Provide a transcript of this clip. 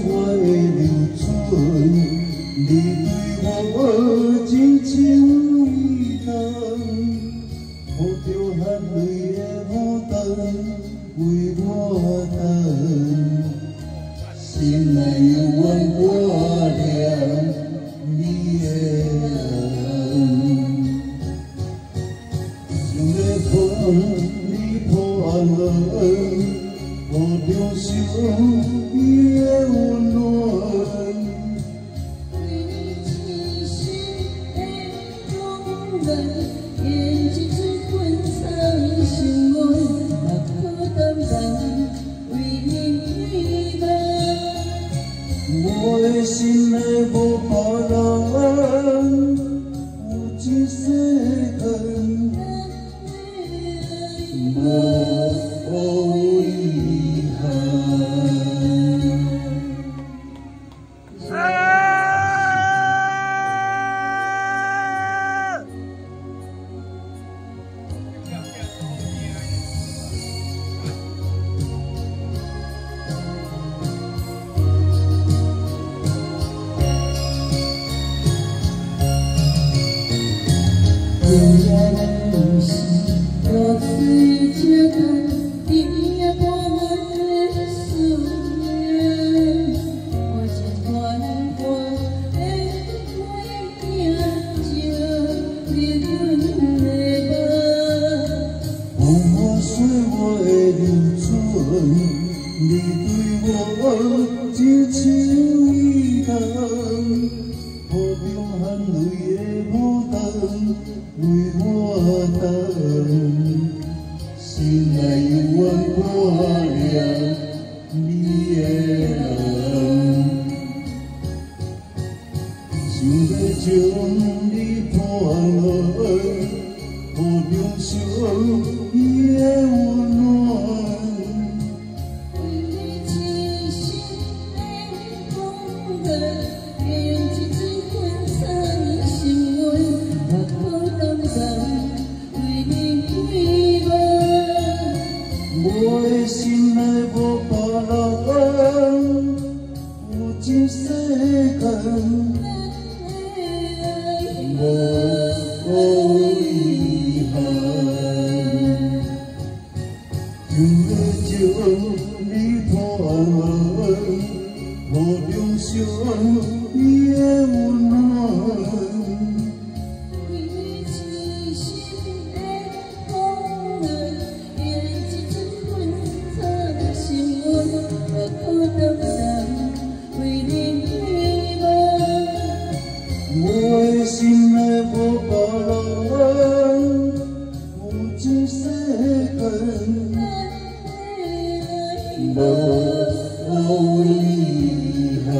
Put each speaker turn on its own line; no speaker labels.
我的流春，你对我真情意重，抱着含泪的牡丹为我等，心内犹原挂念你的人，想要风你抱安乐。 我着想你的温暖，
为你痴心的动人，演一出昆苍心愿，也可担当为你陪伴。
我的心内无别人，有一世间无遗憾。
我随这看，你也伴我的思念，我真愿我的回忆，就你的梦。
风水我的流春，你对我真情意重，抱着含泪的牡丹为我等。 心内犹原挂念你的人，想要将你抱来，抱着想你的温暖。
为你痴心的动人，演一出昆苍心愿，也可担当为你陪伴。
我的心内无别人，有一世间无遗憾。想要将你抱来，抱着想你的温暖。
为你痴心的动人，演一出昆苍心愿，也可担当为你陪伴。
我的心内无别人，有一世间无遗憾。